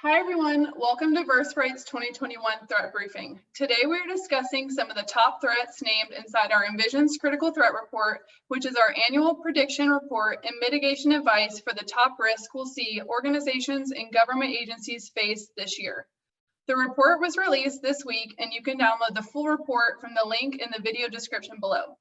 Hi everyone, welcome to VerSprite's 2021 Threat Briefing. Today we're discussing some of the top threats named inside our Envisions Critical Threat Report, which is our annual prediction report and mitigation advice for the top risks we'll see organizations and government agencies face this year. The report was released this week and you can download the full report from the link in the video description below.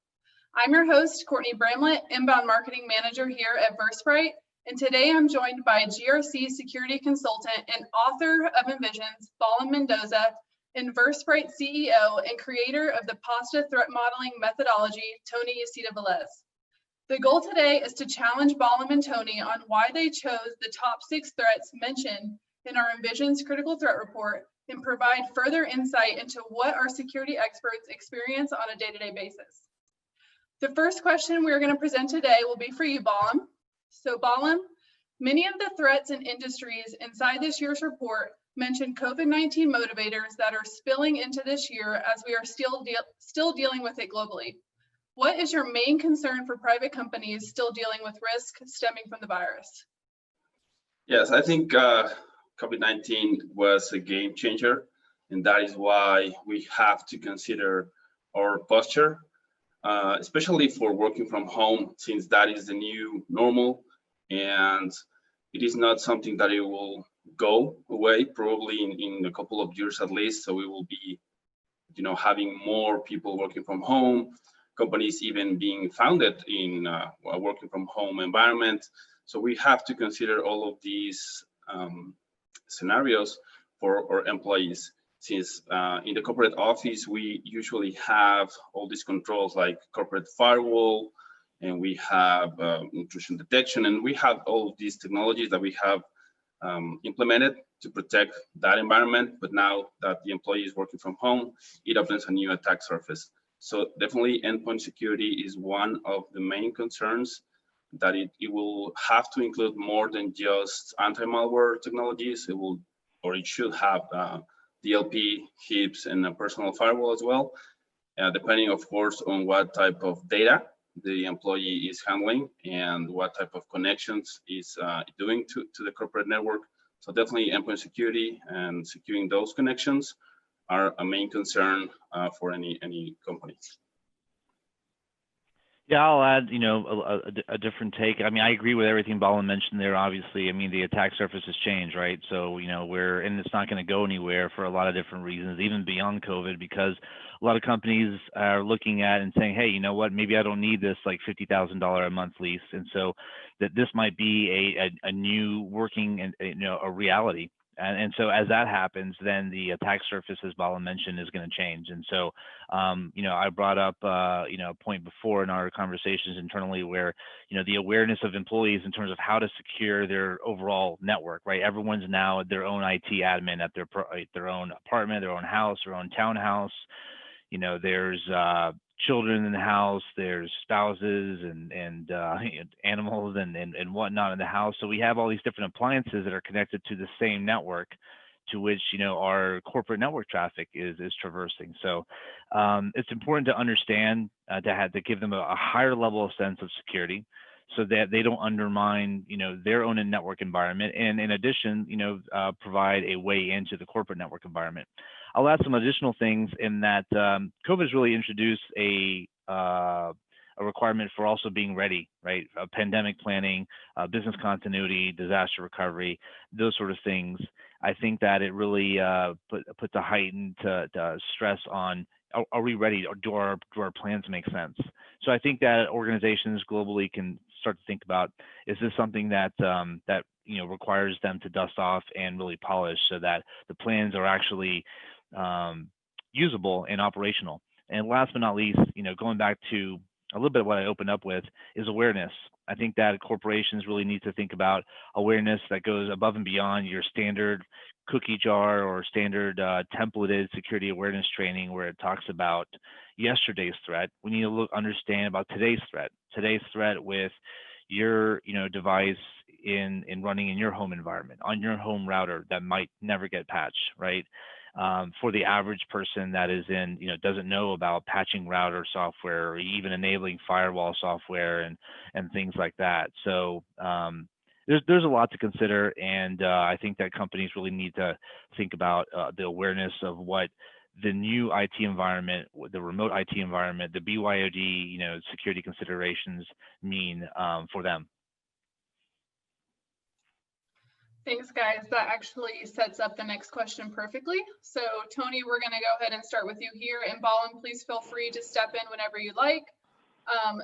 I'm your host, Courtney Bramlett, Inbound Marketing Manager here at VerSprite. And today I'm joined by GRC security consultant and author of Envisions, Balam Mendoza, and VerSprite CEO and creator of the PASTA threat modeling methodology, Tony UcedaVélez. The goal today is to challenge Balam and Tony on why they chose the top 6 threats mentioned in our Envisions Critical Threat Report and provide further insight into what our security experts experience on a day-to-day basis. The first question we're going to present today will be for you, Balam. So Balam, many of the threats and industries inside this year's report mention COVID-19 motivators that are spilling into this year as we are still dealing with it globally. What is your main concern for private companies still dealing with risk stemming from the virus? Yes, I think COVID-19 was a game changer, and that is why we have to consider our posture. Especially for working from home, since that is the new normal, and it is not something that it will go away probably in a couple of years at least. So we will be, having more people working from home, companies even being founded in a working from home environment. So we have to consider all of these scenarios for our employees. Since in the corporate office, we usually have all these controls like corporate firewall, and we have intrusion detection, and we have all of these technologies that we have implemented to protect that environment. But now that the employee is working from home, it opens a new attack surface. So definitely endpoint security is one of the main concerns, that it will have to include more than just anti-malware technologies. It should have DLP, HIPS, and a personal firewall as well, depending, of course, on what type of data the employee is handling and what type of connections is doing to the corporate network. So definitely endpoint security and securing those connections are a main concern for any company. Yeah, I'll add, a different take. I mean, I agree with everything Balam mentioned there. Obviously, I mean, the attack surface has changed, right? So, and it's not going to go anywhere for a lot of different reasons, even beyond COVID, because a lot of companies are looking at and saying, hey, you know what, maybe I don't need this like $50,000 a month lease. And so that this might be a new working and, a reality. And so as that happens, then the attack surface, as Balam mentioned, is going to change. And so, I brought up, a point before in our conversations internally where, the awareness of employees in terms of how to secure their overall network, right? Everyone's now their own IT admin at their own apartment, their own house, their own townhouse. There's children in the house, there's spouses and animals and whatnot in the house. So we have all these different appliances that are connected to the same network to which, our corporate network traffic is traversing. So it's important to understand, to give them a higher level of sense of security so that they don't undermine, their own network environment. And in addition, provide a way into the corporate network environment. I'll add some additional things in that COVID has really introduced a requirement for also being ready, right? Pandemic planning, business continuity, disaster recovery, those sort of things. I think that it really puts a heightened stress on, are we ready, or do our plans make sense? So I think that organizations globally can start to think about, is this something that requires them to dust off and really polish so that the plans are actually usable and operational. And last but not least, going back to a little bit of what I opened up with is awareness. I think that corporations really need to think about awareness that goes above and beyond your standard cookie jar or standard templated security awareness training where it talks about yesterday's threat. We need to understand about today's threat with your device in running in your home environment, on your home router that might never get patched, right? For the average person that is doesn't know about patching router software or even enabling firewall software and things like that. So there's a lot to consider, and I think that companies really need to think about the awareness of what the new IT environment, the remote IT environment, the BYOD, security considerations mean for them. Thanks, guys. That actually sets up the next question perfectly. So, Tony, we're going to go ahead and start with you here. And Balam, please feel free to step in whenever you like.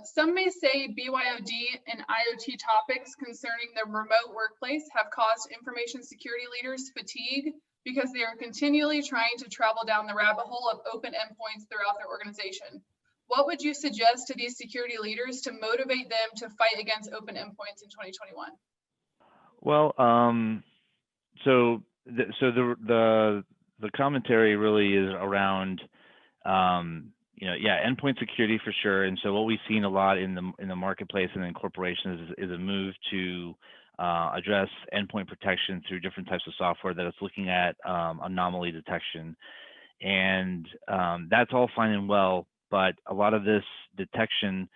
Some may say BYOD and IoT topics concerning the remote workplace have caused information security leaders fatigue because they are continually trying to travel down the rabbit hole of open endpoints throughout their organization. What would you suggest to these security leaders to motivate them to fight against open endpoints in 2021? Well, so the commentary really is around, endpoint security for sure. And so what we've seen a lot in the marketplace and in corporations is a move to address endpoint protection through different types of software that is looking at anomaly detection. And that's all fine and well, but a lot of this detection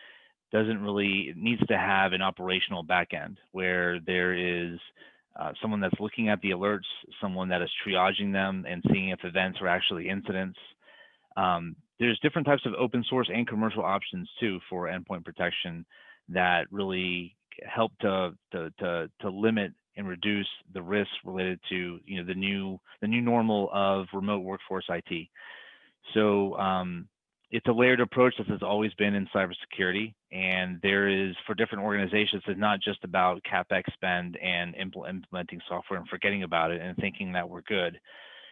it needs to have an operational backend where there is someone that's looking at the alerts, someone that is triaging them and seeing if events are actually incidents. There's different types of open source and commercial options too for endpoint protection that really help to limit and reduce the risks related to the new normal of remote workforce IT. So it's a layered approach that has always been in cybersecurity, and there is, for different organizations, it's not just about CapEx spend and implementing software and forgetting about it and thinking that we're good.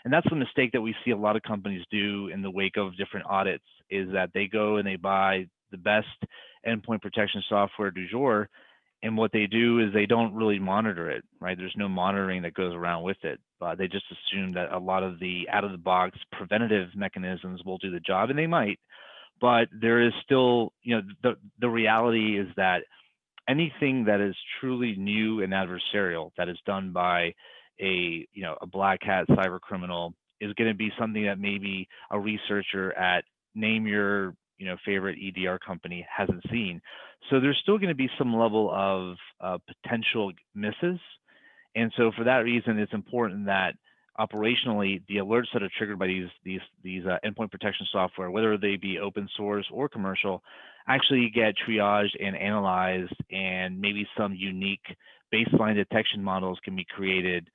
And that's the mistake that we see a lot of companies do in the wake of different audits, is that they go and they buy the best endpoint protection software du jour, and what they do is they don't really monitor it, right? There's no monitoring that goes around with it. They just assume that a lot of the out-of-the-box preventative mechanisms will do the job, and they might. But there is still, the reality is that anything that is truly new and adversarial that is done by a black hat cyber criminal is going to be something that maybe a researcher at name your favorite EDR company hasn't seen. So there's still going to be some level of potential misses. And so for that reason, it's important that operationally, the alerts that are triggered by these endpoint protection software, whether they be open source or commercial, actually get triaged and analyzed, and maybe some unique baseline detection models can be created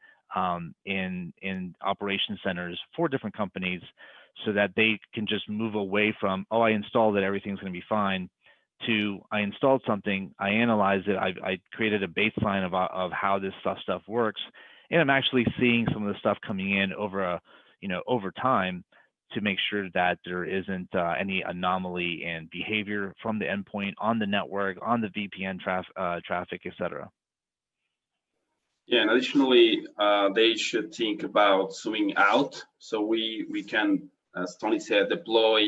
in operation centers for different companies, so that they can just move away from, oh, I installed it, everything's going to be fine, to I installed something, I analyzed it, I created a baseline of how this stuff works, and I'm actually seeing some of the stuff coming in over time to make sure that there isn't any anomaly in behavior from the endpoint on the network, on the VPN traffic, etc. Yeah, and additionally, they should think about zooming out, so we can, as Tony said, deploy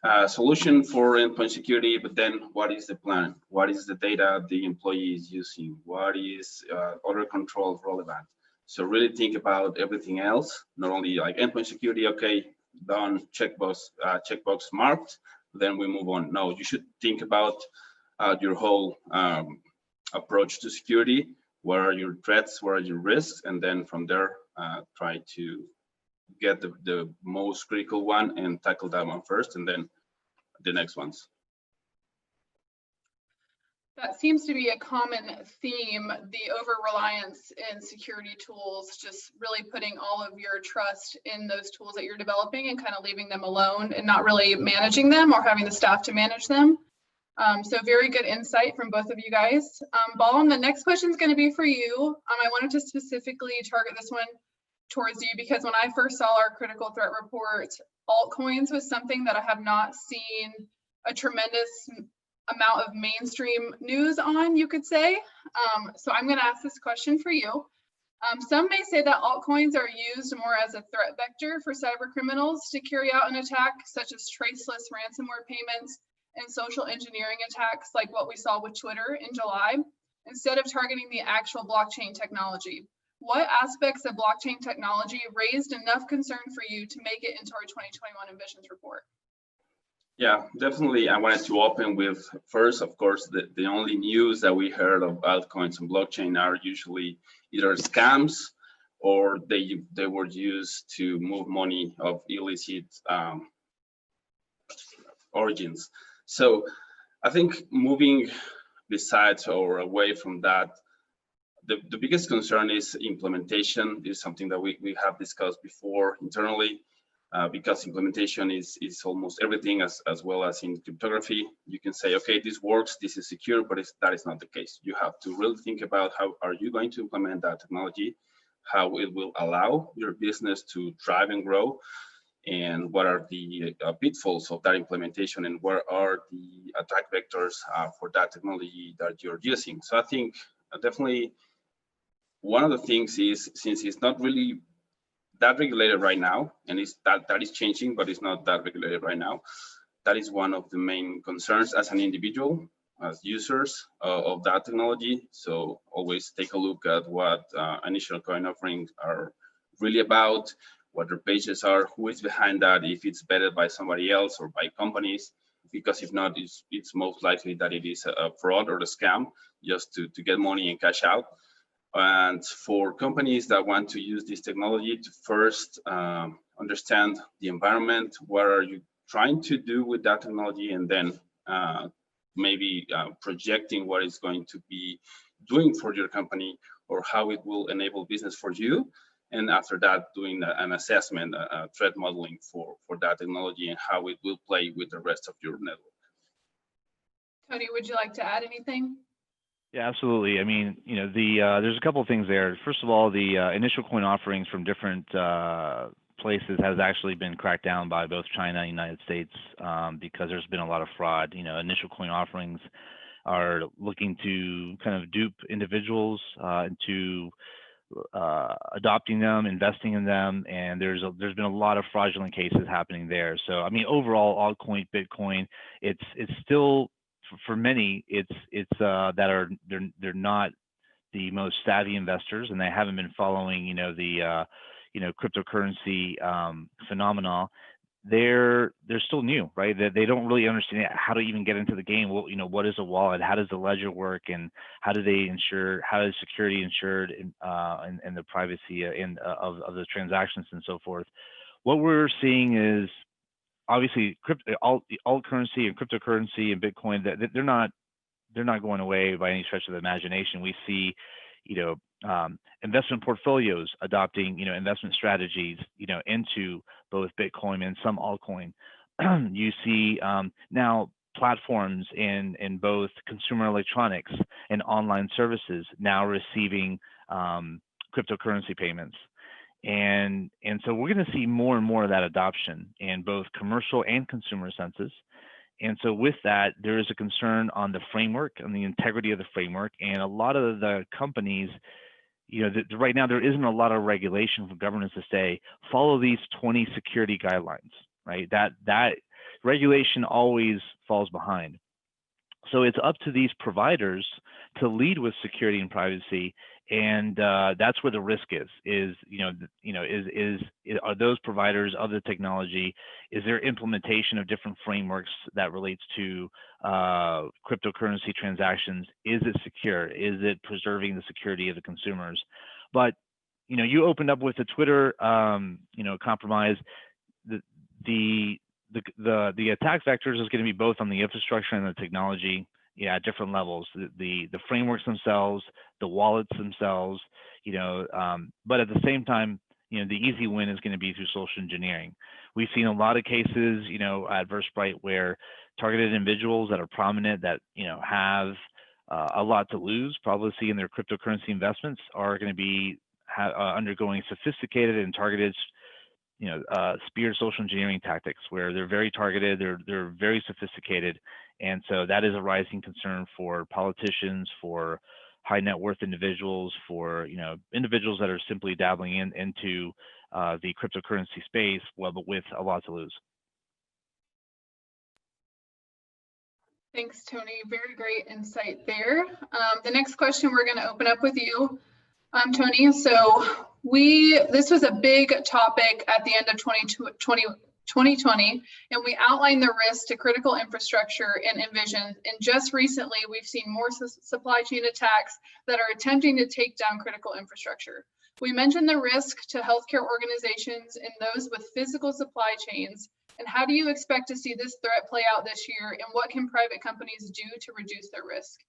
a solution for endpoint security, but then what is the plan? What is the data the employee is using? What is other control relevant? So really think about everything else, not only like endpoint security, okay, done, checkbox marked, then we move on. No, you should think about your whole approach to security. What are your threats? What are your risks? And then from there, try to get the most critical one and tackle that one first, and then the next ones. That seems to be a common theme, the over-reliance in security tools, just really putting all of your trust in those tools that you're developing and kind of leaving them alone and not really managing them or having the staff to manage them. So very good insight from both of you guys. Balam, the next question is going to be for you. I wanted to specifically target this one towards you because when I first saw our critical threat report, altcoins was something that I have not seen a tremendous amount of mainstream news on, you could say. So I'm going to ask this question for you. Some may say that altcoins are used more as a threat vector for cyber criminals to carry out an attack, such as traceless ransomware payments and social engineering attacks like what we saw with Twitter in July, instead of targeting the actual blockchain technology. What aspects of blockchain technology raised enough concern for you to make it into our 2021 Envisions report? Yeah, definitely. I wanted to open with first, of course, the only news that we heard of altcoins and blockchain are usually either scams or they were used to move money of illicit origins. So I think moving besides or away from that, the biggest concern is implementation. This is something that we have discussed before internally. Because implementation is almost everything, as well as in cryptography. You can say, okay, this works, this is secure, but that is not the case. You have to really think about how are you going to implement that technology, how it will allow your business to thrive and grow, and what are the pitfalls of that implementation, and where are the attack vectors for that technology that you're using. So I think definitely one of the things is, since it's not really that regulated right now, and that is changing, but it's not that regulated right now. That is one of the main concerns as an individual, as users of that technology. So always take a look at what initial coin offerings are really about, what their pages are, who is behind that, if it's vetted by somebody else or by companies, because if not, it's most likely that it is a fraud or a scam just to get money and cash out. And for companies that want to use this technology, to first understand the environment, what are you trying to do with that technology, and then maybe projecting what it's going to be doing for your company or how it will enable business for you. And after that, doing an assessment, threat modeling for that technology and how it will play with the rest of your network. Tony, would you like to add anything? Yeah, absolutely. I mean, there's a couple of things there. First of all, the initial coin offerings from different places has actually been cracked down by both China and United States because there's been a lot of fraud. Initial coin offerings are looking to kind of dupe individuals into adopting them, investing in them, and there's been a lot of fraudulent cases happening there. So, I mean, overall, altcoin, Bitcoin, it's still, for many, they're not the most savvy investors, and they haven't been following, the cryptocurrency phenomena. They're still new, right? They don't really understand how to even get into the game. Well, what is a wallet? How does the ledger work? And how do they ensure? How is security ensured and the privacy of the transactions and so forth? What we're seeing is, obviously, alt currency and cryptocurrency and Bitcoin, they're not going away by any stretch of the imagination. We see, investment portfolios adopting, investment strategies, into both Bitcoin and some altcoin. You see now platforms in both consumer electronics and online services now receiving cryptocurrency payments. And so we're going to see more and more of that adoption in both commercial and consumer senses. And so with that, there is a concern on the framework, on the integrity of the framework. And a lot of the companies, right now there isn't a lot of regulation from governments to say, follow these 20 security guidelines, right? That regulation always falls behind. So it's up to these providers to lead with security and privacy, and that's where the risk is. Are those providers of the technology? Is there implementation of different frameworks that relates to cryptocurrency transactions? Is it secure? Is it preserving the security of the consumers? But you opened up with the Twitter compromise. The attack vectors is going to be both on the infrastructure and the technology, at different levels. The frameworks themselves, the wallets themselves, but at the same time, the easy win is going to be through social engineering. We've seen a lot of cases, at VerSprite where targeted individuals that are prominent, that have a lot to lose, probably in their cryptocurrency investments, are going to be undergoing sophisticated and targeted speared social engineering tactics, where they're very targeted, they're very sophisticated, and so that is a rising concern for politicians, for high net worth individuals, for individuals that are simply dabbling into the cryptocurrency space, but with a lot to lose. Thanks, Tony. Very great insight there. The next question we're going to open up with you, Tony. So this was a big topic at the end of 2020 2020, and we outlined the risk to critical infrastructure in Envisions. And just recently, we've seen more supply chain attacks that are attempting to take down critical infrastructure. We mentioned the risk to healthcare organizations and those with physical supply chains. And how do you expect to see this threat play out this year? And what can private companies do to reduce their risk?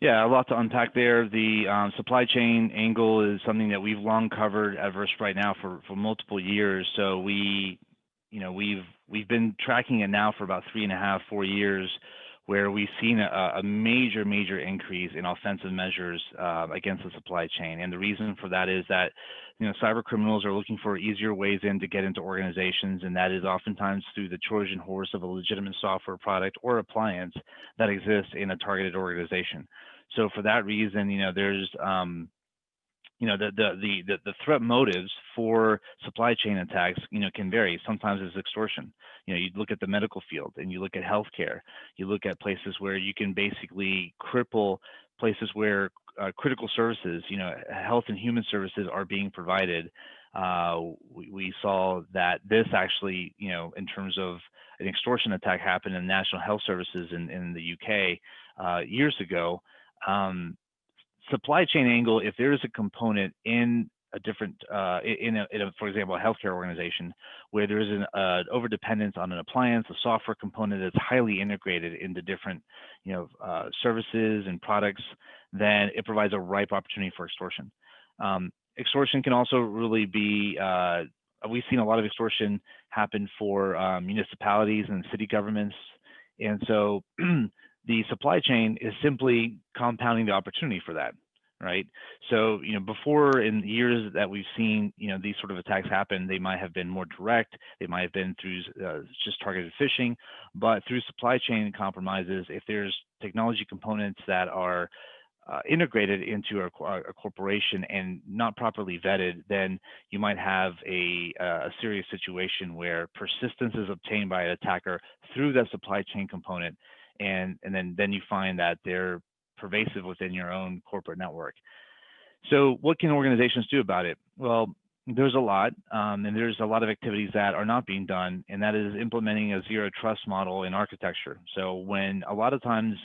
Yeah, a lot to unpack there. The supply chain angle is something that we've long covered at VerSprite now for multiple years. So we've been tracking it now for about 3.5, 4 years, where we've seen a major increase in offensive measures against the supply chain. And the reason for that is that cyber criminals are looking for easier ways in to get into organizations, and that is oftentimes through the Trojan horse of a legitimate software product or appliance that exists in a targeted organization. So for that reason, there's the threat motives for supply chain attacks, can vary. Sometimes it's extortion. You look at the medical field and you look at healthcare. You look at places where you can basically cripple places where critical services, health and human services are being provided. We saw that this actually, in terms of an extortion attack happened in National Health Services in the UK years ago. Supply chain angle, if there is a component in a different, for example, a healthcare organization where there is an overdependence on an appliance, a software component that's highly integrated into different, services and products, then it provides a ripe opportunity for extortion. Extortion can also really be, we've seen a lot of extortion happen for municipalities and city governments. And so the supply chain is simply compounding the opportunity for that, right? So, before, in years that we've seen, these sort of attacks happen, they might have been more direct, they might have been through just targeted phishing, but through supply chain compromises, if there's technology components that are integrated into a corporation and not properly vetted, then you might have a serious situation where persistence is obtained by an attacker through that supply chain component, and then you find that they're pervasive within your own corporate network. So what can organizations do about it? Well, there's a lot, and there's a lot of activities that are not being done, and that is implementing a zero trust model in architecture. So when a lot of times,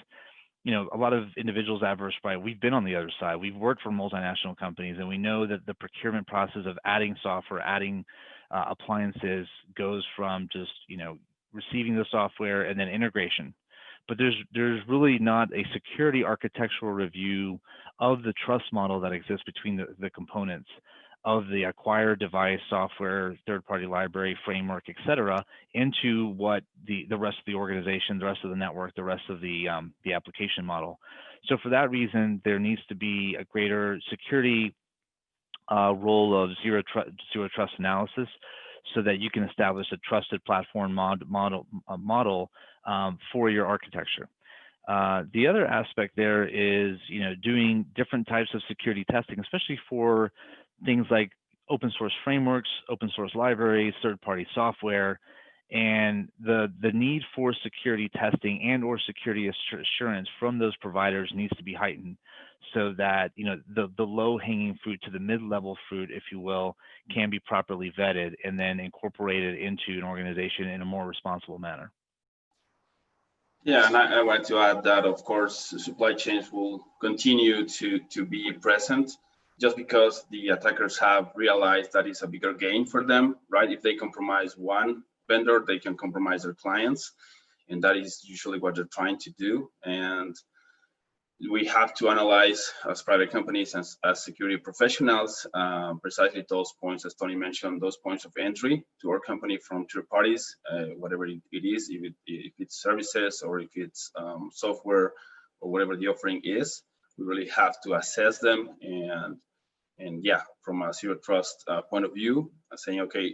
a lot of individuals at VerSprite, we've been on the other side. We've worked for multinational companies, and we know that the procurement process of adding software, adding appliances goes from just, receiving the software and then integration. But there's really not a security architectural review of the trust model that exists between the components of the acquired device, software, third-party library, framework, et cetera, into what the rest of the organization, the rest of the network, the rest of the application model. So for that reason, there needs to be a greater security role of zero trust analysis, so that you can establish a trusted platform model for your architecture. The other aspect there is, doing different types of security testing, especially for things like open source frameworks, open source libraries, third-party software, and the need for security testing and or security assurance from those providers needs to be heightened, so that the low-hanging fruit to the mid-level fruit, if you will, can be properly vetted and then incorporated into an organization in a more responsible manner. Yeah, and I want to add that, of course, supply chains will continue to be present, just because the attackers have realized that it's a bigger gain for them, right? If they compromise one vendor, they can compromise their clients, and that is usually what they're trying to do. And we have to analyze, as private companies, as security professionals, precisely those points, as Tony mentioned, those points of entry to our company from third parties, whatever it is, if it's services or if it's software or whatever the offering is. We really have to assess them, and yeah, from a zero trust point of view, saying, okay,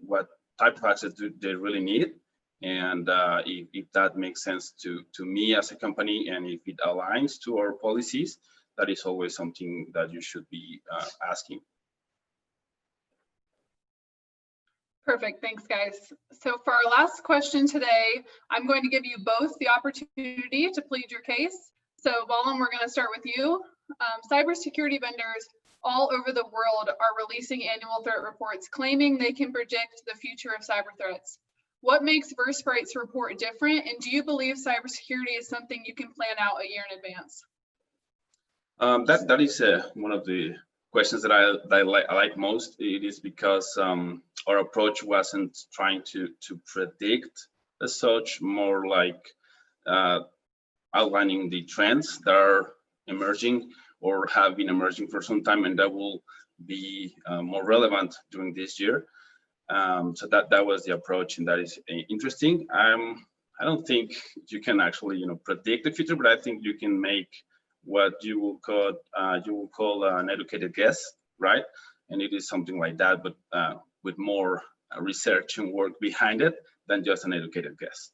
what type of access do they really need? And if that makes sense to me as a company, and if it aligns to our policies, that is always something that you should be asking. Perfect, thanks guys. So for our last question today, I'm going to give you both the opportunity to plead your case. So Balam, we're going to start with you. Cybersecurity vendors all over the world are releasing annual threat reports claiming they can predict the future of cyber threats. What makes VerSprite's report different, and do you believe cybersecurity is something you can plan out a year in advance? That is one of the questions that I like most. It is because our approach wasn't trying to predict as such, more like outlining the trends that are emerging or have been emerging for some time, and that will be more relevant during this year. So that was the approach, and that is interesting. I don't think you can actually predict the future, but I think you can make what you will call an educated guess, right? And it is something like that, but with more research and work behind it than just an educated guess.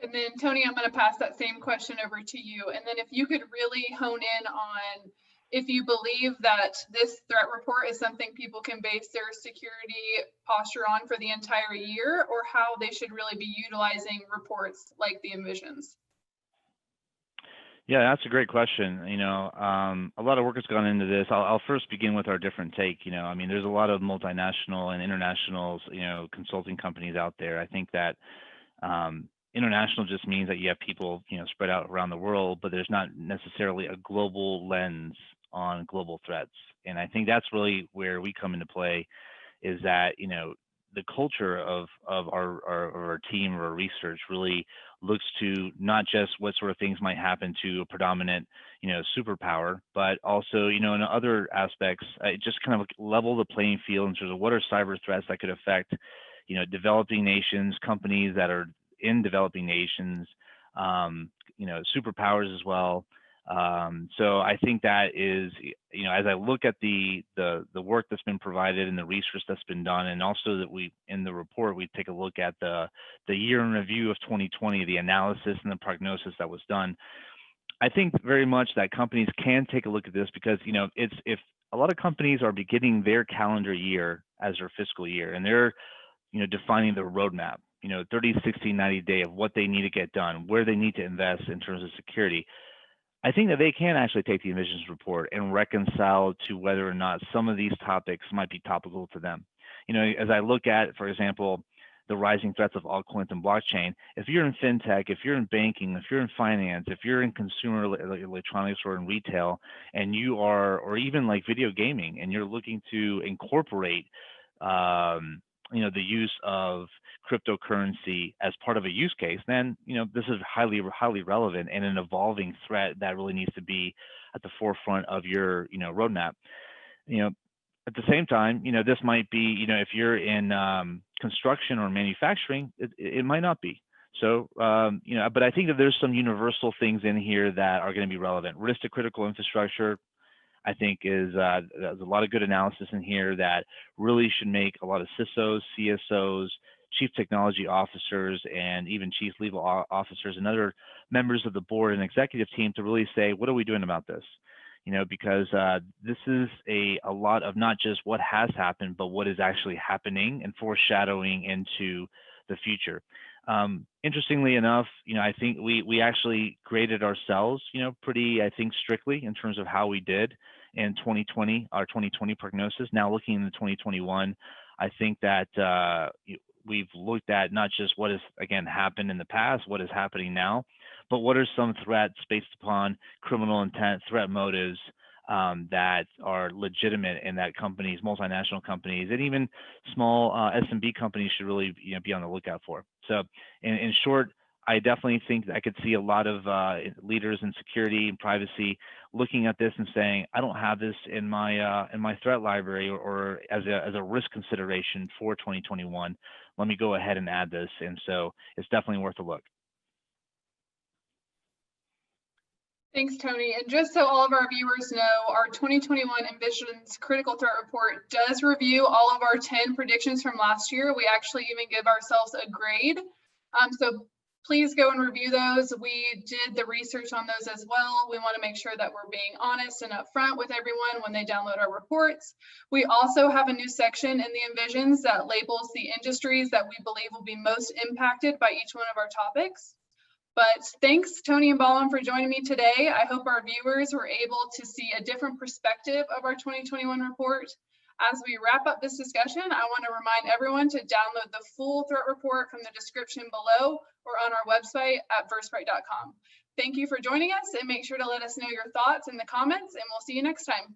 And then Tony, I'm going to pass that same question over to you. And then if you could really hone in on if you believe that this threat report is something people can base their security posture on for the entire year, or how they should really be utilizing reports like the Envisions. Yeah, that's a great question. A lot of work has gone into this. I'll first begin with our different take. I mean, there's a lot of multinational and international, consulting companies out there. I think that international just means that you have people, spread out around the world, but there's not necessarily a global lens on global threats. And I think that's really where we come into play, is that, the culture of our team or our research really looks to not just what sort of things might happen to a predominant, superpower, but also, in other aspects, just kind of level the playing field in terms of what are cyber threats that could affect, developing nations, companies that are in developing nations, superpowers as well. So I think that is, as I look at the work that's been provided and the research that's been done, and also that in the report, we take a look at the year in review of 2020, the analysis and the prognosis that was done. I think very much that companies can take a look at this because, if a lot of companies are beginning their calendar year as their fiscal year, and they're, defining their roadmap, 30, 60, 90 day of what they need to get done, where they need to invest in terms of security. I think that they can actually take the Envisions report and reconcile to whether or not some of these topics might be topical to them. As I look at, for example, the rising threats of altcoins and blockchain, if you're in FinTech, if you're in banking, if you're in finance, if you're in consumer electronics or in retail, and you are, or even like video gaming, and you're looking to incorporate, the use of cryptocurrency as part of a use case, then this is highly relevant and an evolving threat that really needs to be at the forefront of your roadmap. At the same time, this might be, if you're in construction or manufacturing, it might not be. So but I think that there's some universal things in here that are going to be relevant. Risk to critical infrastructure, I think there's a lot of good analysis in here that really should make a lot of CISOs, CSOs, chief technology officers, and even chief legal officers and other members of the board and executive team to really say, what are we doing about this? Because this is a lot of not just what has happened, but what is actually happening and foreshadowing into the future. Interestingly enough, I think we actually graded ourselves, pretty, I think, strictly in terms of how we did in 2020, our 2020 prognosis. Now looking into 2021, I think that we've looked at not just what has, again, happened in the past, what is happening now, but what are some threats based upon criminal intent, threat motives that are legitimate, and that companies, multinational companies, and even small SMB companies should really be on the lookout for. So in short, I definitely think that I could see a lot of leaders in security and privacy looking at this and saying, I don't have this in my threat library or as a risk consideration for 2021. Let me go ahead and add this. And so it's definitely worth a look. Thanks, Tony. And just so all of our viewers know, our 2021 Envisions Critical Threat Report does review all of our 10 predictions from last year. We actually even give ourselves a grade. So please go and review those. We did the research on those as well. We want to make sure that we're being honest and upfront with everyone when they download our reports. We also have a new section in the Envisions that labels the industries that we believe will be most impacted by each one of our topics. But thanks, Tony and Balam, for joining me today. I hope our viewers were able to see a different perspective of our 2021 report. As we wrap up this discussion, I want to remind everyone to download the full threat report from the description below or on our website at VerSprite.com. Thank you for joining us, and make sure to let us know your thoughts in the comments, and we'll see you next time.